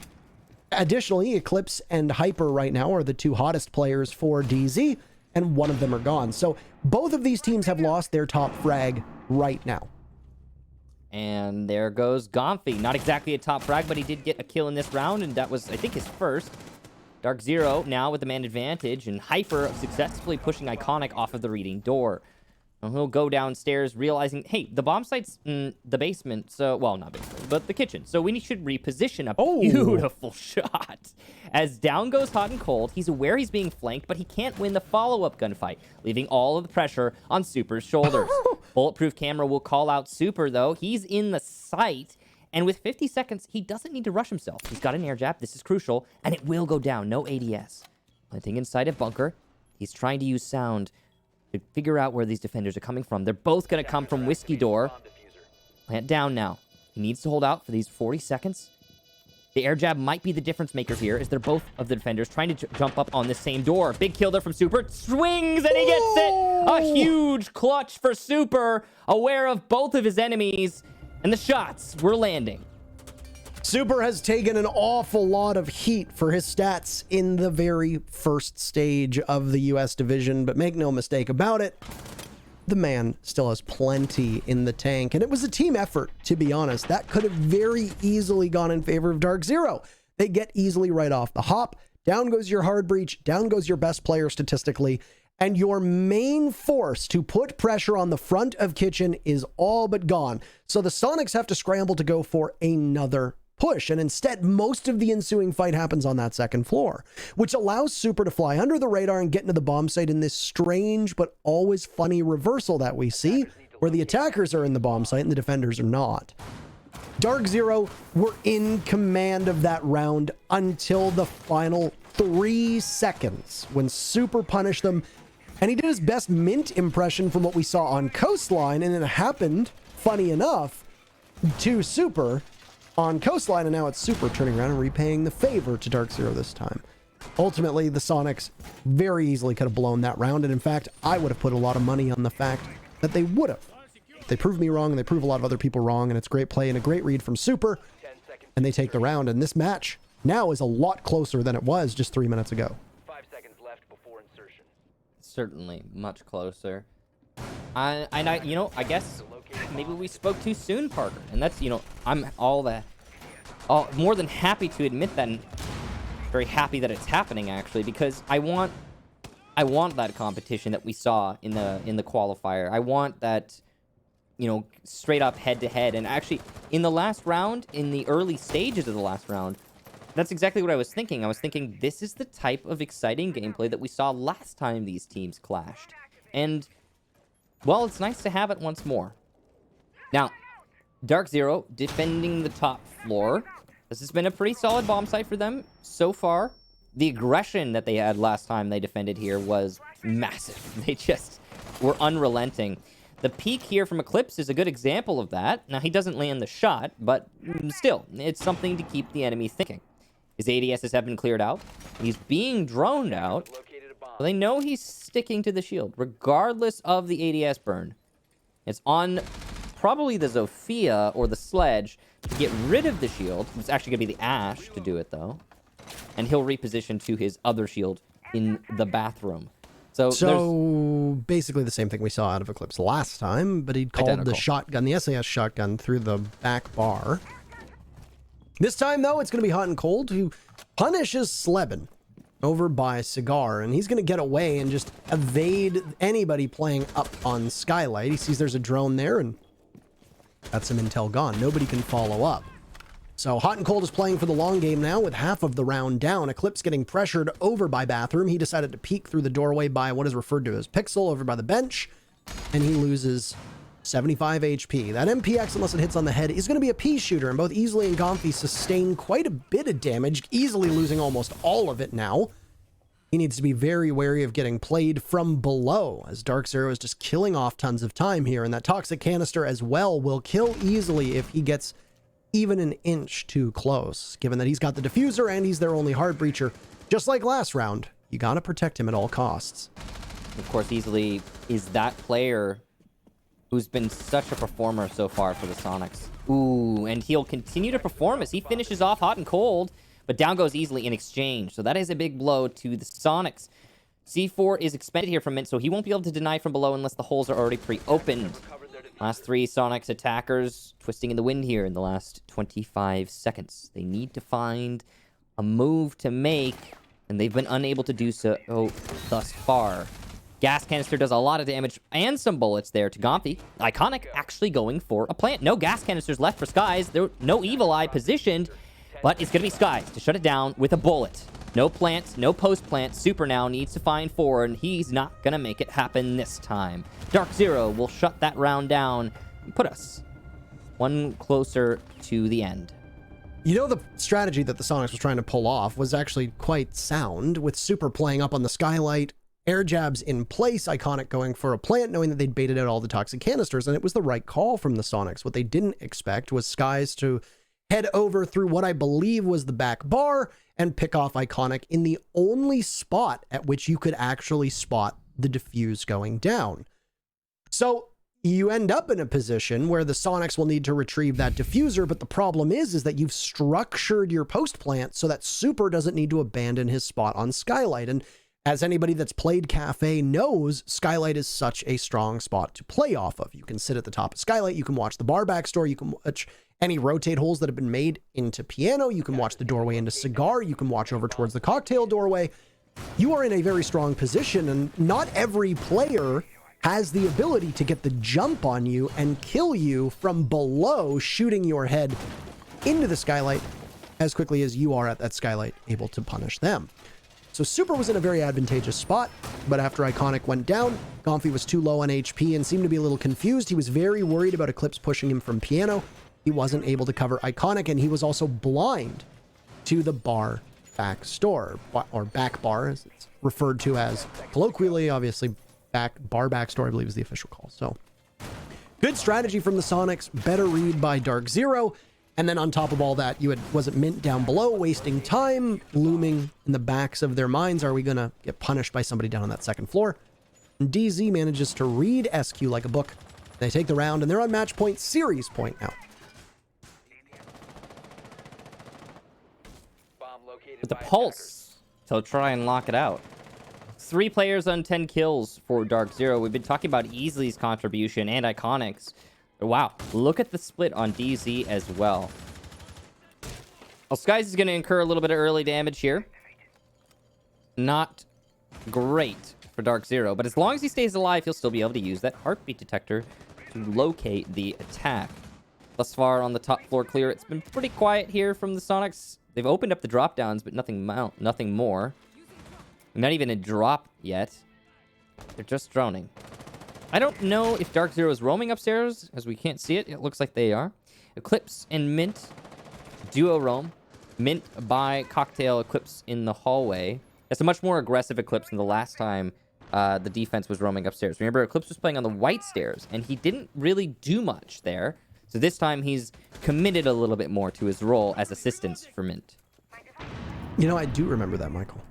Additionally, Eclipse and Hyper right now are the two hottest players for DZ, and one of them are gone. So both of these teams have lost their top frag right now. And there goes Gomphy. Not exactly a top frag, but he did get a kill in this round, and that was, I think, his first. DarkZero now with the man advantage, and Hyper successfully pushing Iconic off of the reading door. And he'll go downstairs, realizing, hey, the bomb site's in the basement, so, well, not basement, but the kitchen. So we should reposition a beautiful shot. As down goes Hot and Cold, he's aware he's being flanked, but he can't win the follow-up gunfight, leaving all of the pressure on Super's shoulders. Bulletproof camera will call out Super, though. He's in the site, and with 50 seconds, he doesn't need to rush himself. He's got an air jab. This is crucial, and it will go down. No ADS. Planting inside a bunker. He's trying to use sound to figure out where these defenders are coming from. They're both going to come from Whiskey Door. Plant down now. He needs to hold out for these 40 seconds. The air jab might be the difference maker here, as they're both of the defenders trying to jump up on the same door. Big kill there from Super. Swings, and he gets it! A huge clutch for Super, aware of both of his enemies, and the shots were landing. Super has taken an awful lot of heat for his stats in the very first stage of the US division, but make no mistake about it, the man still has plenty in the tank, and it was a team effort, to be honest. That could have very easily gone in favor of DarkZero. They get easily right off the hop. Down goes your hard breach, down goes your best player statistically, and your main force to put pressure on the front of Kitchen is all but gone. So the Soniqs have to scramble to go for another push, and instead most of the ensuing fight happens on that second floor, which allows Super to fly under the radar and get into the bomb site in this strange but always funny reversal that we see, where the attackers are in the bomb site and the defenders are not. DarkZero were in command of that round until the final 3 seconds, when Super punished them, and he did his best mint impression from what we saw on Coastline, and it happened, funny enough, to Super on Coastline, and now it's Super turning around and repaying the favor to DarkZero this time. Ultimately, the Soniqs very easily could have blown that round, and in fact, I would have put a lot of money on the fact that they would have. They proved me wrong, and they prove a lot of other people wrong, and it's great play and a great read from Super, and they take the round, and this match now is a lot closer than it was just 3 minutes ago. 5 seconds left before insertion. Certainly much closer. You know, I guess maybe we spoke too soon, Parker. And that's, you know, I'm more than happy to admit that, and very happy that it's happening, actually, because I want that competition that we saw in the qualifier. I want that, you know, straight up head to head. And actually, in the last round, in the early stages of the last round, that's exactly what I was thinking. I was thinking this is the type of exciting gameplay that we saw last time these teams clashed. And, well, it's nice to have it once more. Now, DarkZero defending the top floor. This has been a pretty solid bomb site for them so far. The aggression that they had last time they defended here was massive. They just were unrelenting. The peek here from Eclipse is a good example of that. Now, he doesn't land the shot, but still, it's something to keep the enemy thinking. His ADSs have been cleared out. He's being droned out. But they know he's sticking to the shield, regardless of the ADS burn. It's on probably the Zofia or the Sledge to get rid of the shield. It's actually going to be the Ash to do it, though. And he'll reposition to his other shield in the bathroom. So basically the same thing we saw out of Eclipse last time, but he'd called the shotgun, the SAS shotgun, through the back bar. This time, though, it's going to be Hot and Cold, who punishes Sleben over by Cigar, and he's going to get away and just evade anybody playing up on Skylight. He sees there's a drone there, and that's some intel gone. Nobody can follow up. So Hot and Cold is playing for the long game now with half of the round down. Eclipse getting pressured over by Bathroom. He decided to peek through the doorway by what is referred to as Pixel over by the bench, and he loses 75 HP. That MPX, unless it hits on the head, is going to be a pea shooter, and both Easily and Gomphy sustain quite a bit of damage, easily losing almost all of it now. He needs to be very wary of getting played from below, as DarkZero is just killing off tons of time here, and that Toxic Canister as well will kill easily if he gets even an inch too close, given that he's got the diffuser and he's their only hard breacher. Just like last round, you got to protect him at all costs. Of course, Easily is that player who's been such a performer so far for the Soniqs. Ooh, and he'll continue to perform as he finishes off Hot and Cold, but down goes Easily in exchange. So that is a big blow to the Soniqs. C4 is expended here from Mint, so he won't be able to deny from below unless the holes are already pre-opened. Last three Soniqs attackers twisting in the wind here in the last 25 seconds. They need to find a move to make, and they've been unable to do so thus far. Gas canister does a lot of damage and some bullets there to Gomphy. Iconic actually going for a plant. No gas canisters left for Skies. There no Evil Eye positioned, but it's going to be Skies to shut it down with a bullet. No plants, no post plant. Super now needs to find 4, and he's not going to make it happen this time. DarkZero will shut that round down and put us one closer to the end. You know, the strategy that the Soniqs was trying to pull off was actually quite sound, with Super playing up on the Skylight, air jabs in place, Iconic going for a plant, knowing that they'd baited out all the toxic canisters, and it was the right call from the Soniqs. What they didn't expect was Skies to head over through what I believe was the back bar and pick off Iconic in the only spot at which you could actually spot the defuse going down. So you end up in a position where the Soniqs will need to retrieve that diffuser, but the problem is that you've structured your post plant so that Super doesn't need to abandon his spot on Skylight. And as anybody that's played Cafe knows, Skylight is such a strong spot to play off of. You can sit at the top of Skylight, you can watch the bar backstore, you can watch any rotate holes that have been made into Piano, you can watch the doorway into Cigar, you can watch over towards the Cocktail doorway. You are in a very strong position, and not every player has the ability to get the jump on you and kill you from below, shooting your head into the Skylight as quickly as you are at that Skylight, able to punish them. So Super was in a very advantageous spot, but after Iconic went down, Gomfy was too low on HP and seemed to be a little confused. He was very worried about Eclipse pushing him from Piano. He wasn't able to cover Iconic, and he was also blind to the bar back store, or back bar, as it's referred to as colloquially. Obviously, bar backstory, I believe, is the official call. So good strategy from the Soniqs, better read by DarkZero. And then on top of all that, you had, was it Mint down below, wasting time, looming in the backs of their minds. Are we going to get punished by somebody down on that second floor? And DZ manages to read SQ like a book. They take the round, and they're on match point, series point now. With the pulse to try and lock it out. 3 players on 10 kills for DarkZero. We've been talking about Easley's contribution and Iconics. But wow, look at the split on DZ as well. Well, Skies is going to incur a little bit of early damage here. Not great for DarkZero, but as long as he stays alive, he'll still be able to use that heartbeat detector to locate the attack. Thus far on the top floor clear, it's been pretty quiet here from the Soniqs. They've opened up the drop downs, but nothing more. Not even a drop yet. They're just droning. I don't know if DarkZero is roaming upstairs, as we can't see it. It looks like they are. Eclipse and Mint duo roam. Mint by Cocktail, Eclipse in the hallway. That's a much more aggressive Eclipse than the last time the defense was roaming upstairs. Remember, Eclipse was playing on the white stairs, and he didn't really do much there. So this time he's committed a little bit more to his role as assistance for Mint. You know, I do remember that, Michael.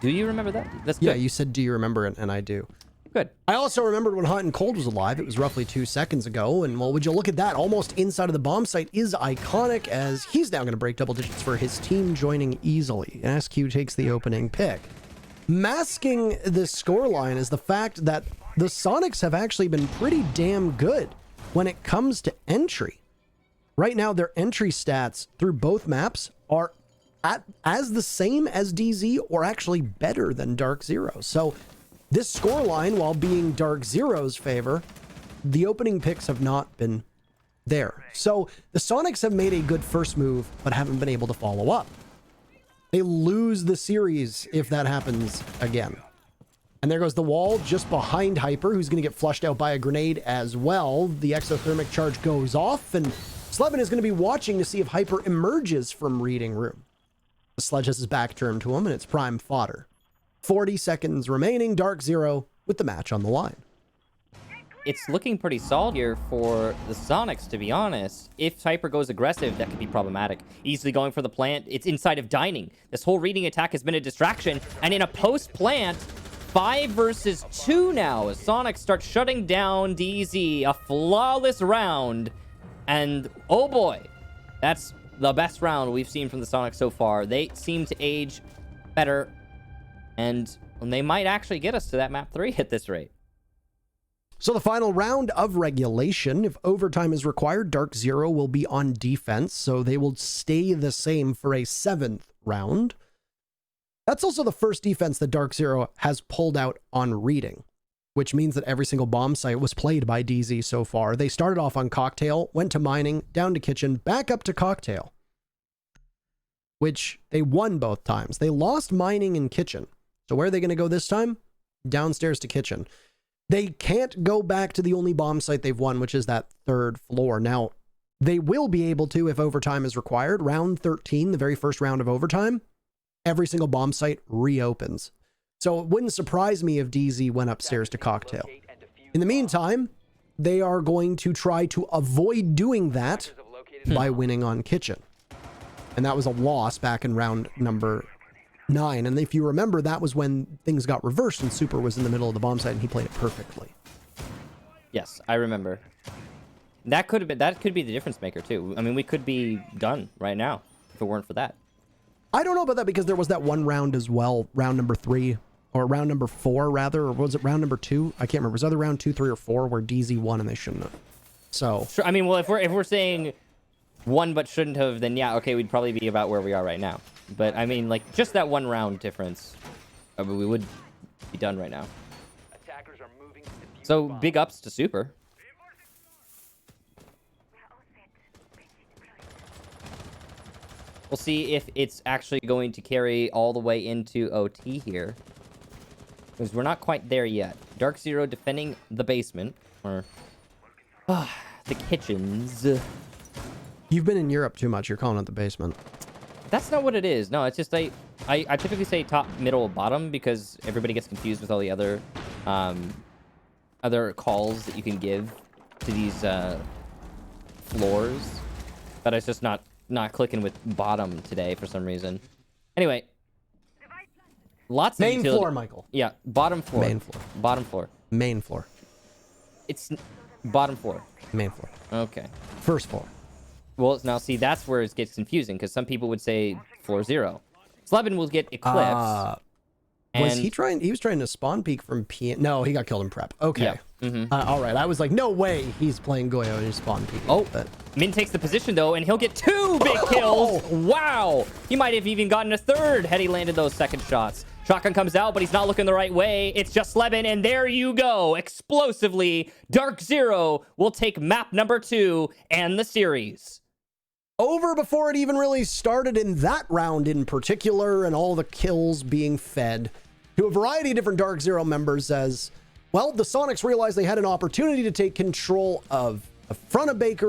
Do you remember that? That's good. Yeah, you said, do you remember it? And I do. Good. I also remembered when Hot and Cold was alive. It was roughly 2 seconds ago. And, well, would you look at that? Almost inside of the bomb site is Iconic, as he's now going to break double digits for his team, joining easily. SQ takes the opening pick. Masking this scoreline is the fact that the Soniqs have actually been pretty damn good when it comes to entry. Right now, their entry stats through both maps are as the same as DZ, or actually better than DarkZero. So this scoreline, while being DarkZero's favor, the opening picks have not been there. So the Soniqs have made a good first move, but haven't been able to follow up. They lose the series if that happens again. And there goes the wall just behind Hyper, who's going to get flushed out by a grenade as well. The exothermic charge goes off, and Slevin is going to be watching to see if Hyper emerges from reading room. The Sledge has his back turned to him, and it's prime fodder. 40 seconds remaining, DarkZero with the match on the line. It's looking pretty solid here for the Soniqs, to be honest. If Hyper goes aggressive, that could be problematic. Easily going for the plant. It's inside of dining. This whole reading attack has been a distraction. And in a post-plant, 5 versus 2 now, as Soniqs start shutting down DZ. A flawless round. And, oh boy, that's the best round we've seen from the Soniqs so far. They seem to age better. And they might actually get us to that map 3 at this rate. So the final round of regulation, if overtime is required, DarkZero will be on defense, so they will stay the same for a 7th round. That's also the first defense that DarkZero has pulled out on reading, which means that every single bomb site was played by DZ so far. They started off on Cocktail, went to Mining, down to Kitchen, back up to Cocktail, which they won both times. They lost Mining and Kitchen. So where are they going to go this time? Downstairs to Kitchen. They can't go back to the only bomb site they've won, which is that 3rd floor. Now, they will be able to if overtime is required. Round 13, the very first round of overtime, every single bomb site reopens. So it wouldn't surprise me if DZ went upstairs to Cocktail. In the meantime, they are going to try to avoid doing that by winning on Kitchen. and that was a loss back in round number 9. And if you remember, that was when things got reversed and Super was in the middle of the bomb site and he played it perfectly. Yes, I remember. That could be the difference maker too. I mean, we could be done right now if it weren't for that. I don't know about that because there was that one round as well, round number 3 or round number 4 rather, or was it round number 2? I can't remember. Was it either round 2, 3, or 4 where DZ won and they shouldn't have? So sure. I mean, well, if we're saying won but shouldn't have, then yeah, okay, we'd probably be about where we are right now. But I mean, like, just that one round difference, I mean, we would be done right now. Attackers are moving to defuse So bomb. big ups to Super. We'll see if it's actually going to carry all the way into OT here, because we're not quite there yet. DarkZero defending the basement, or the kitchens. you've been in Europe too much. You're calling it the basement. That's not what it is. No, it's just I typically say top, middle, bottom because everybody gets confused with all the other other calls that you can give to these floors. But it's just not clicking with bottom today for some reason. Anyway, lots of Main utility. floor, Michael. Yeah, bottom floor. Main floor. Bottom floor. Main floor. It's bottom floor. Main floor. Okay. First floor. Well, now see, that's where it gets confusing because some people would say floor 0. Slevin will get Eclipse. Was he trying? He was trying to spawn peek from P. No, he got killed in prep. Okay. Yeah. All right. I was like, no way he's playing Goyo and he's spawn peek. Oh, but Min takes the position though, and he'll get 2 big kills. Wow. He might have even gotten a 3rd had he landed those second shots. Shotgun comes out, but he's not looking the right way. It's just Slevin, and there you go. Explosively, DarkZero will take map number 2 and the series. over before it even really started in that round in particular, and all the kills being fed to a variety of different DarkZero members as, well, the Soniqs realized they had an opportunity to take control of the front of Bakery.